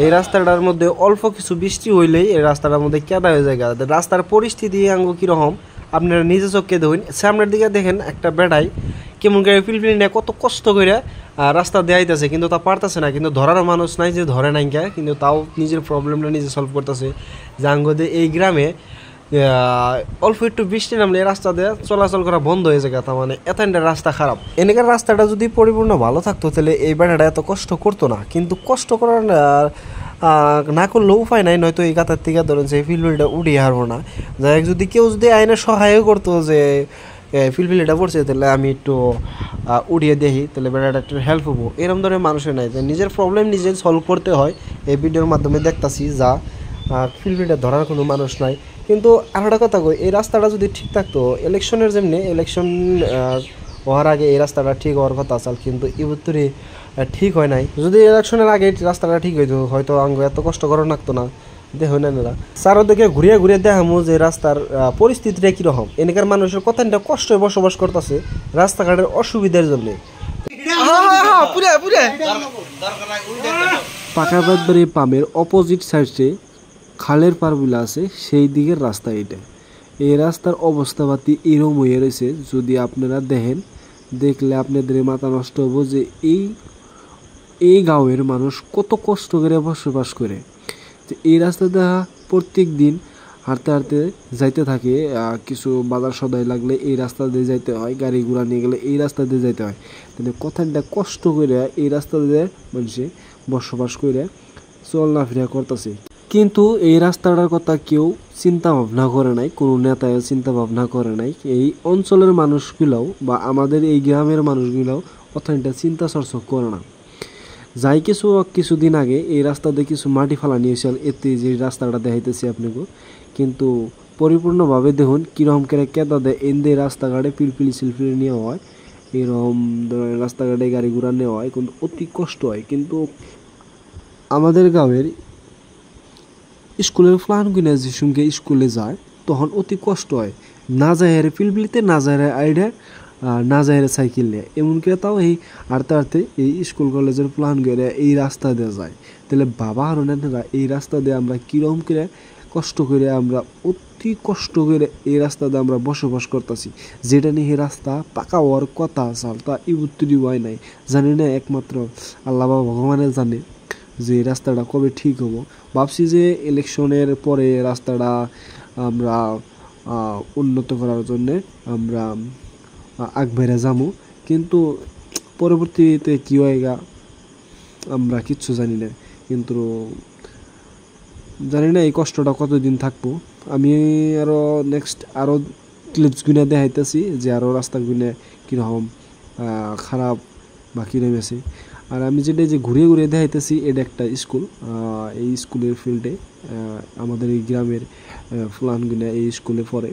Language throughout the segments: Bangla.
এই রাস্তাটার মধ্যে অল্প কিছু বৃষ্টি হইলেই এই রাস্তাটার মধ্যে কেদা হয়ে যায়। রাস্তার পরিস্থিতি আঙ্গ কীরকম আপনারা নিজে চোখে দেখুন। সামনের দিকে দেখেন একটা বেড়াই কেমন করে পিলপিলি নিয়ে কত কষ্ট করে রাস্তা দেয়াইতেছে, কিন্তু তা পারতেছে না। কিন্তু ধরারও মানুষ নাই যে ধরে নাই কে, কিন্তু তাও নিজের প্রবলেমটা নিজে সলভ করতেছে। যে আঙ্গদের এই গ্রামে অল্প একটু বৃষ্টি নামলে এই রাস্তা দিয়ে চলাচল করা বন্ধ হয়ে যায়। তার মানে এতটা রাস্তা খারাপ। এনেকার রাস্তাটা যদি পরিপূর্ণ ভালো থাকতো তাহলে এই বেড়াটা এত কষ্ট করতো না, কিন্তু কষ্ট করার না করলেও উপায় নাই। নয়তো এই গাতার থেকে ধরেন যে ফিলফিলটা উঠিয়ে হারবো না। যাই হোক, যদি কেউ যদি আইনের সহায় করতো যে ফিলফিলিটা পড়ছে তাহলে আমি একটু উড়িয়ে দেখি, তাহলে বেড়াটা একটু হেল্প হবো। এরকম ধরনের মানুষের নাই, যে নিজের প্রবলেম নিজে সলভ করতে হয়। এই ভিডিওর মাধ্যমে দেখতাছি যা ফিলফিলটা ধরার কোনো মানুষ নাই। কিন্তু আর একটা কথা কই, এই রাস্তাটা যদি ঠিক থাকতো, ইলেকশনের যেমনি ইলেকশন হওয়ার আগে এই রাস্তাটা ঠিক হওয়ার কথা আসাল, কিন্তু ইবুত্তরি ঠিক হয় নাই। যদি ইলেকশনের আগে রাস্তাটা ঠিক হইতো হয়তো আঙ্গ এত কষ্ট করা লাগতো না। দেখো না না চারোদিকে ঘুরিয়ে ঘুরিয়ে দেখামো যে রাস্তার পরিস্থিতিটা কীরকম। এখানকার মানুষের কতটা কষ্টে বসবাস করতেছে রাস্তাঘাটের অসুবিধার জন্য। পাকাবাদবাড়ি পামের অপোজিট সাইডে খালের পারগুলো আছে, সেই দিকের রাস্তা এটা। এই রাস্তার অবস্থাপাতি এরম হয়ে রয়েছে, যদি আপনারা দেখেন, দেখলে আপনাদের মাথা নষ্ট হবো যে এই গাঁয়ের মানুষ কত কষ্ট করে বসবাস করে। তো এই রাস্তা দেখা প্রত্যেক দিন হাঁটতে হাঁটতে যাইতে থাকে। কিছু বাজার সদাই লাগলে এই রাস্তা দিয়ে যাইতে হয়, গাড়ি ঘোড়া নিয়ে গেলে এই রাস্তা দিয়ে যাইতে হয়। তাহলে কথাটা কষ্ট করে এই রাস্তা দিয়ে মানুষে বসবাস করে চলনাফেরা করতেছে। কিন্তু এই রাস্তাটার কথা কেউ চিন্তা ভাবনা করে নাই, কোনো নেতায় চিন্তা ভাবনা করে নাই। এই অঞ্চলের মানুষগুলোও বা আমাদের এই গ্রামের মানুষগুলোও অতটা চিন্তা চর্চা করে না। যাই কিছুদিন আগে এই রাস্তাতে কিছু মাটি ফালা নিয়েছিল, এতে যে রাস্তাটা দেখাইতেছি আপনাকে, কিন্তু পরিপূর্ণভাবে দেখুন কীরকম করে কেদা দেয়। এনদে রাস্তাঘাটে পিলপিলি সিলপিলি নেওয়া হয়, এরকম ধরনের রাস্তাঘাটে গাড়ি ঘোড়া নেওয়া হয়, কিন্তু অতি কষ্ট হয়। কিন্তু আমাদের গ্রামের স্কুলের প্ল্যান কিনে যে সঙ্গে স্কুলে যায় তখন অতি কষ্ট হয়। না যায় আরে পিলপিলিতে, না যায় আইডা, না যায় সাইকেল নিয়ে, এমনকি তাও এই হাঁটতে হাঁটতে এই স্কুল কলেজের প্ল্যান করে এই রাস্তা দিয়ে যায়। তাহলে বাবা আর নেতারা এই রাস্তা দিয়ে আমরা কীরকম করে কষ্ট করে আমরা অতি কষ্ট করে এই রাস্তা দিয়ে আমরা বসবাস করতেছি। যেটা নিয়ে এই রাস্তা পাকা হওয়ার কথা চাল তা ইবুত্তরি হয় নাই, জানি না একমাত্র আল্লাহ বা ভগবানের জানে যে এই রাস্তাটা কবে ঠিক হবো। ভাবছি যে ইলেকশনের পরে রাস্তাটা আমরা উন্নত করার জন্যে আমরা আগবেড়ে যাবো, কিন্তু পরবর্তীতে কী হয় আমরা কিচ্ছু জানি না। কিন্তু জানি না এই কষ্টটা কতদিন থাকবো। আমি নেক্সট আরও ক্লিপস গুনে দেখাইতেছি যে আরও রাস্তা গুনে কীরকম খারাপ বা কীরকম আছে। আর আমি যেটা যে ঘুরিয়ে ঘুরিয়ে দেখাইতেছি এটা একটা স্কুল। এই স্কুলের ফিল্ডে আমাদের এই গ্রামের ফুলানগুনা এই স্কুলে পড়ে।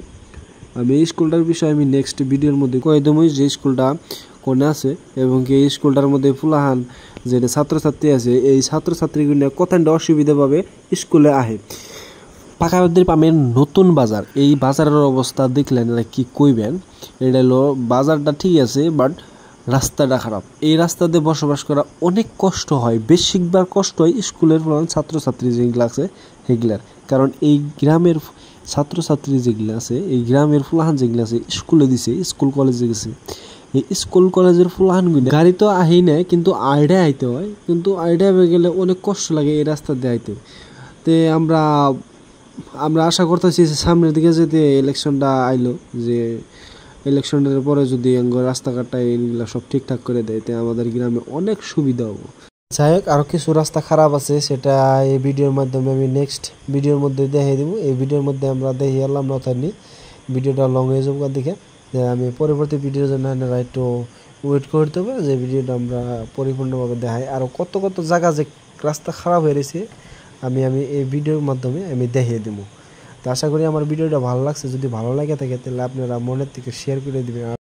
আমি এই স্কুলটার বিষয়ে আমি নেক্সট ভিডিওর মধ্যে কয়ে দেবো যে স্কুলটা কোনে আছে, এবং এই স্কুলটার মধ্যে ফুলাহান যেটা ছাত্রছাত্রী আছে এই ছাত্রছাত্রীগুলো কতটা অসুবিধা পাবে স্কুলে আহে। পাকাবাদবাড়ি পামের নতুন বাজার, এই বাজারের অবস্থা দেখলেন কি কইবেন। এটা হলো বাজারটা ঠিক আছে, বাট রাস্তাটা খারাপ। এই রাস্তাতে বসবাস করা অনেক কষ্ট হয়, বেশিরভাগ কষ্ট হয় স্কুলের ছাত্রছাত্রী যেগুলো আছে সেগুলার। কারণ এই গ্রামের ছাত্রছাত্রী যেগুলো আছে, এই গ্রামের ফুলাহান যেগুলো আছে স্কুলে দিছে, স্কুল কলেজে গেছে, এই স্কুল কলেজের ফুলাহানগুলো গাড়ি তো আহেই নেয়, কিন্তু আইডায় আইতে হয়। কিন্তু আইডায় হয়ে গেলে অনেক কষ্ট লাগে এই রাস্তা দিয়ে আইতে। তো আমরা আশা করতেছি সামনের দিকে যদি ইলেকশনটা আইলো, যে ইলেকশনের পরে যদি রাস্তাঘাটটা এইগুলো সব ঠিকঠাক করে দেয় তো আমাদের গ্রামে অনেক সুবিধা হবো। যাই হোক, আরও কিছু রাস্তা খারাপ আছে, সেটা এই ভিডিওর মাধ্যমে আমি নেক্সট ভিডিওর মধ্যে দেখিয়ে দেবো। এই ভিডিওর মধ্যে আমরা দেখিয়ে এলাম না, তাই ভিডিওটা লং হয়ে যাবো দেখে। যে আমি পরবর্তী ভিডিওর জন্য আপনারা একটু ওয়েট করতে হবে, যে ভিডিওটা আমরা পরিপূর্ণভাবে দেখাই। আরও কত কত জায়গা যে রাস্তা খারাপ হয়ে রয়েছে আমি এই ভিডিওর মাধ্যমে আমি দেখিয়ে দেবো। তো আশা করি আমার ভিডিওটা ভালো লাগছে। যদি ভালো লাগে থাকে তাহলে আপনারা মনের থেকে শেয়ার করে দেবেন।